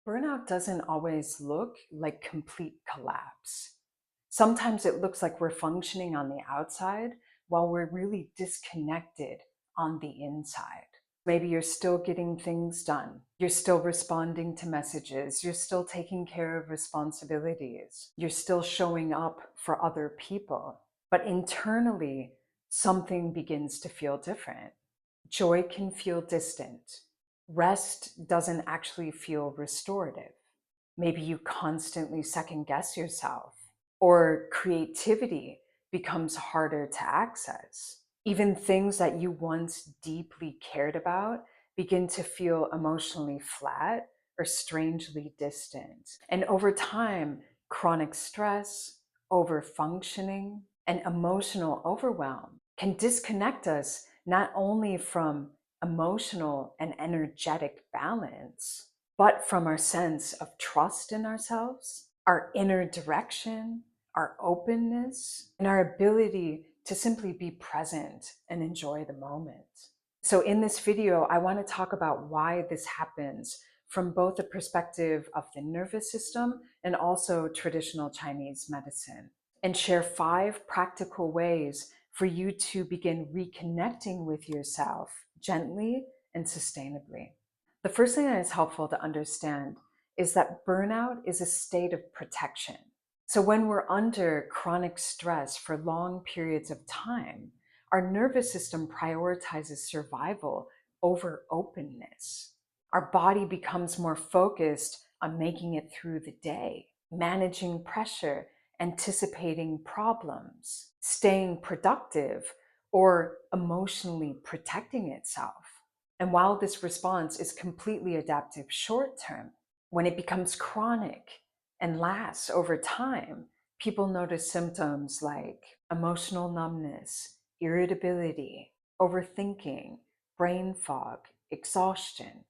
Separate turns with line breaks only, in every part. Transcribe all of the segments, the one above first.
Burnout doesn't always look like complete collapse. Sometimes it looks like we're functioning on the outside while we're really disconnected on the inside. Maybe you're still getting things done. You're still responding to messages. You're still taking care of responsibilities. You're still showing up for other people. But internally, something begins to feel different. Joy can feel distant. Rest doesn't actually feel restorative. Maybe you constantly second guess yourself, or creativity becomes harder to access. Even things that you once deeply cared about begin to feel emotionally flat or strangely distant. And over time, chronic stress, overfunctioning, and emotional overwhelm can disconnect us not only from emotional and energetic balance, but from our sense of trust in ourselves, our inner direction, our openness, and our ability to simply be present and enjoy the moment. So in this video, I want to talk about why this happens from both the perspective of the nervous system and also traditional Chinese medicine, and share 5 practical ways for you to begin reconnecting with yourself gently and sustainably. The first thing that is helpful to understand is that burnout is a state of protection. So when we're under chronic stress for long periods of time, our nervous system prioritizes survival over openness. Our body becomes more focused on making it through the day, managing pressure, anticipating problems, staying productive, or emotionally protecting itself. And while this response is completely adaptive short term, when it becomes chronic and lasts over time, people notice symptoms like emotional numbness, irritability, overthinking, brain fog, exhaustion,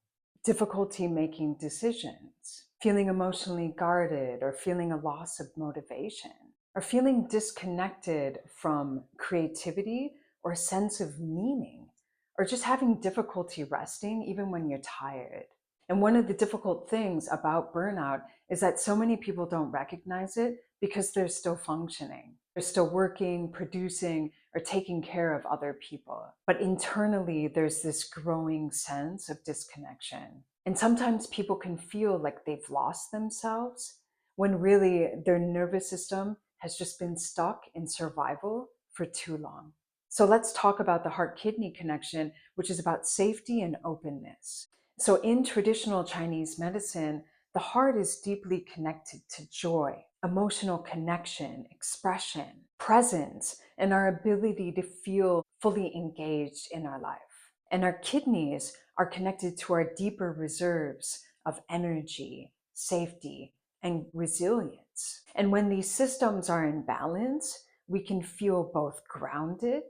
difficulty making decisions, feeling emotionally guarded, or feeling a loss of motivation, or feeling disconnected from creativity or a sense of meaning, or just having difficulty resting even when you're tired. And one of the difficult things about burnout is that so many people don't recognize it because they're still functioning. They're still working, producing, or taking care of other people. But internally, there's this growing sense of disconnection. And sometimes people can feel like they've lost themselves when really their nervous system has just been stuck in survival for too long. So let's talk about the heart-kidney connection, which is about safety and openness. So in traditional Chinese medicine, the heart is deeply connected to joy, emotional connection, expression, presence, and our ability to feel fully engaged in our life. And our kidneys are connected to our deeper reserves of energy, safety, and resilience. And when these systems are in balance, we can feel both grounded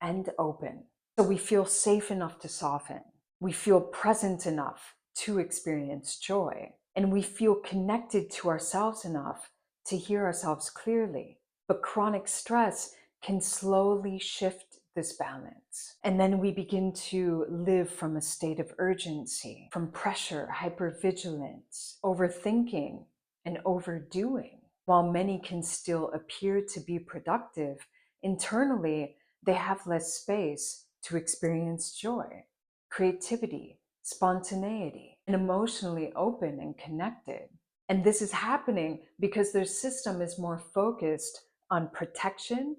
and open. So we feel safe enough to soften. We feel present enough to experience joy. And we feel connected to ourselves enough to hear ourselves clearly. But chronic stress can slowly shift this balance. And then we begin to live from a state of urgency, from pressure, hypervigilance, overthinking, and overdoing. While many can still appear to be productive, internally, they have less space to experience joy, creativity, spontaneity, and emotionally open and connected. And this is happening because their system is more focused on protection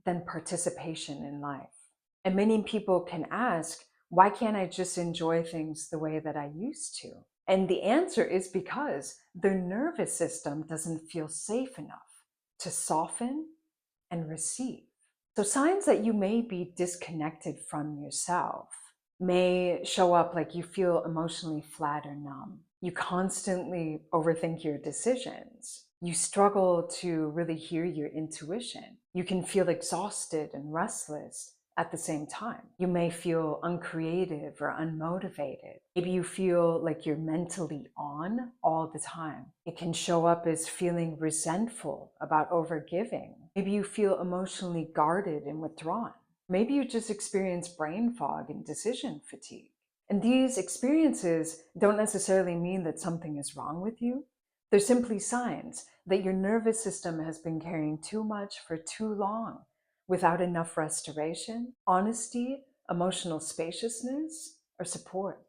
than participation in life. And many people can ask, why can't I just enjoy things the way that I used to? And the answer is because their nervous system doesn't feel safe enough to soften and receive. So signs that you may be disconnected from yourself may show up like you feel emotionally flat or numb. You constantly overthink your decisions. You struggle to really hear your intuition. You can feel exhausted and restless at the same time. You may feel uncreative or unmotivated. Maybe you feel like you're mentally on all the time. It can show up as feeling resentful about overgiving. Maybe you feel emotionally guarded and withdrawn. Maybe you just experience brain fog and decision fatigue. And these experiences don't necessarily mean that something is wrong with you. They're simply signs that your nervous system has been carrying too much for too long without enough restoration, honesty, emotional spaciousness, or support.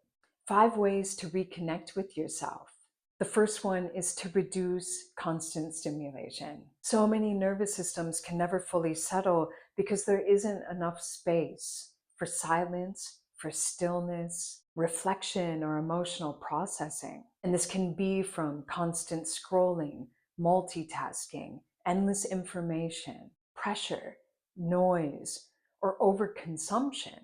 5 ways to reconnect with yourself. The first one is to reduce constant stimulation. So many nervous systems can never fully settle because there isn't enough space for silence, for stillness, reflection, or emotional processing. And this can be from constant scrolling, multitasking, endless information, pressure, noise, or overconsumption.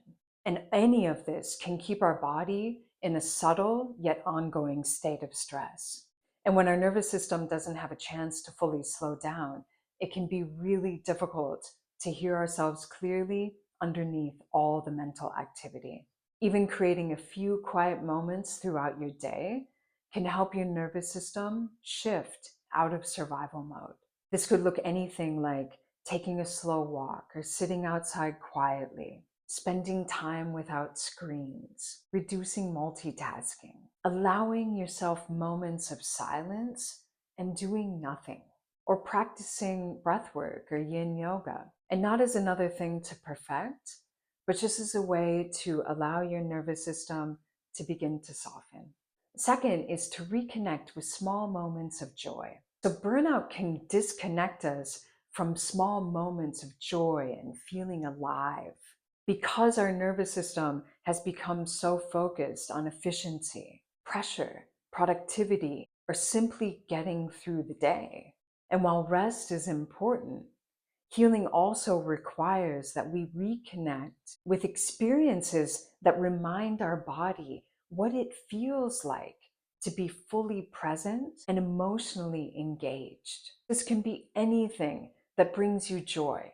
And any of this can keep our body in a subtle yet ongoing state of stress. And when our nervous system doesn't have a chance to fully slow down, it can be really difficult to hear ourselves clearly underneath all the mental activity. Even creating a few quiet moments throughout your day can help your nervous system shift out of survival mode. This could look anything like taking a slow walk or sitting outside quietly, spending time without screens, reducing multitasking, allowing yourself moments of silence and doing nothing, or practicing breath work or yin yoga. And not as another thing to perfect, but just as a way to allow your nervous system to begin to soften. Second is to reconnect with small moments of joy. So burnout can disconnect us from small moments of joy and feeling alive, because our nervous system has become so focused on efficiency, pressure, productivity, or simply getting through the day. And while rest is important, healing also requires that we reconnect with experiences that remind our body what it feels like to be fully present and emotionally engaged. This can be anything that brings you joy,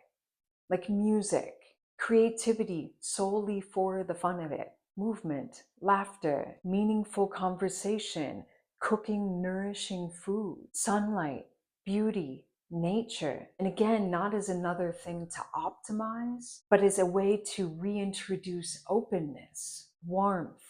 like music, creativity solely for the fun of it, movement, laughter, meaningful conversation, cooking nourishing food, sunlight, beauty, nature. And again, not as another thing to optimize, but as a way to reintroduce openness, warmth,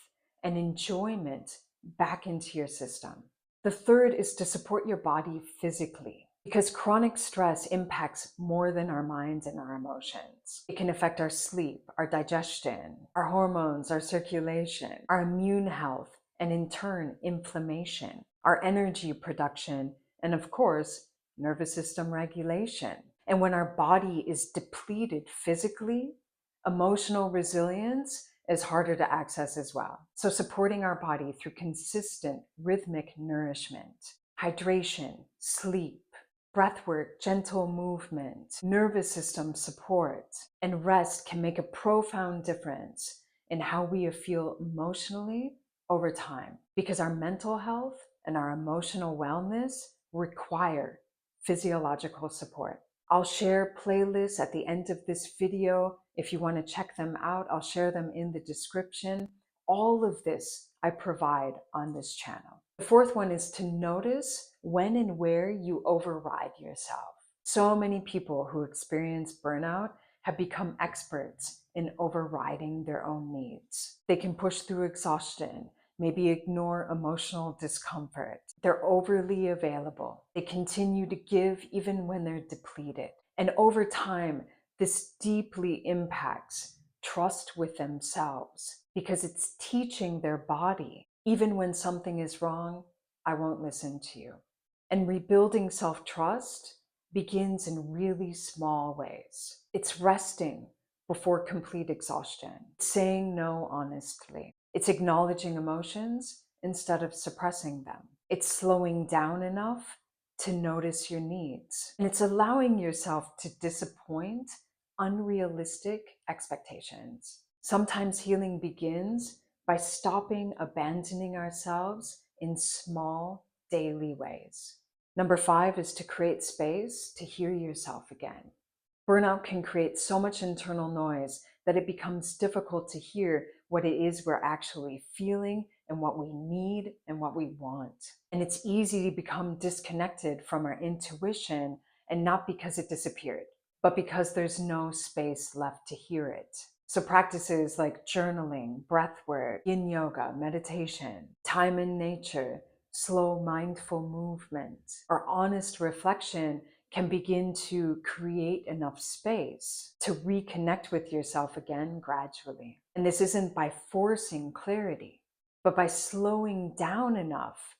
and enjoyment back into your system. The third is to support your body physically, because chronic stress impacts more than our minds and our emotions. It can affect our sleep, our digestion, our hormones, our circulation, our immune health, and in turn, inflammation, our energy production, and of course, nervous system regulation. And when our body is depleted physically, emotional resilience is harder to access as well. So supporting our body through consistent rhythmic nourishment, hydration, sleep, breathwork, gentle movement, nervous system support, and rest can make a profound difference in how we feel emotionally over time, because our mental health and our emotional wellness require physiological support. I'll share playlists at the end of this video. If you want to check them out, I'll share them in the description. All of this I provide on this channel. The fourth one is to notice when and where you override yourself. So many people who experience burnout have become experts in overriding their own needs. They can push through exhaustion, maybe ignore emotional discomfort. They're overly available. They continue to give even when they're depleted. And over time, this deeply impacts trust with themselves, because it's teaching their body, even when something is wrong, I won't listen to you. And rebuilding self-trust begins in really small ways. It's resting before complete exhaustion, saying no honestly. It's acknowledging emotions instead of suppressing them. It's slowing down enough to notice your needs. And it's allowing yourself to disappoint unrealistic expectations. Sometimes healing begins by stopping abandoning ourselves in small daily ways. Number 5 is to create space to hear yourself again. Burnout can create so much internal noise that it becomes difficult to hear what it is we're actually feeling and what we need and what we want. And it's easy to become disconnected from our intuition, and not because it disappeared, but because there's no space left to hear it. So practices like journaling, breath work, yin yoga, meditation, time in nature, slow mindful movement, or honest reflection can begin to create enough space to reconnect with yourself again gradually. And this isn't by forcing clarity, but by slowing down enough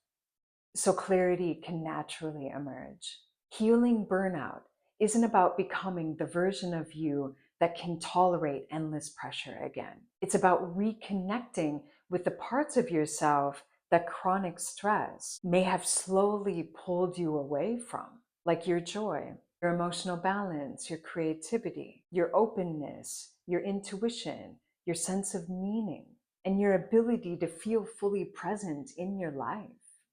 so clarity can naturally emerge. Healing burnout isn't about becoming the version of you that can tolerate endless pressure again. It's about reconnecting with the parts of yourself that chronic stress may have slowly pulled you away from, like your joy, your emotional balance, your creativity, your openness, your intuition, your sense of meaning, and your ability to feel fully present in your life.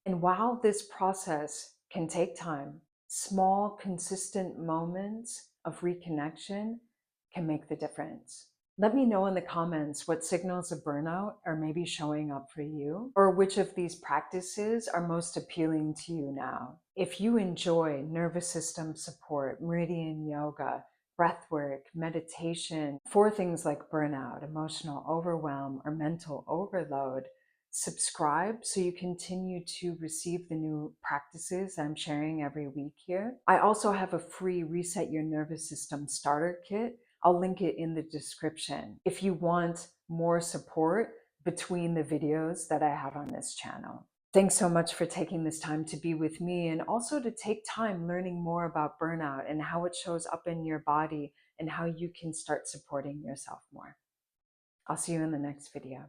And while this process can take time, small, consistent moments of reconnection can make the difference. Let me know in the comments what signals of burnout are maybe showing up for you, or which of these practices are most appealing to you now. If you enjoy nervous system support, meridian yoga, breath work, meditation for things like burnout, emotional overwhelm, or mental overload, subscribe so you continue to receive the new practices I'm sharing every week here. I also have a free Reset Your Nervous System starter kit. I'll link it in the description if you want more support between the videos that I have on this channel. Thanks so much for taking this time to be with me, and also to take time learning more about burnout and how it shows up in your body and how you can start supporting yourself more. I'll see you in the next video.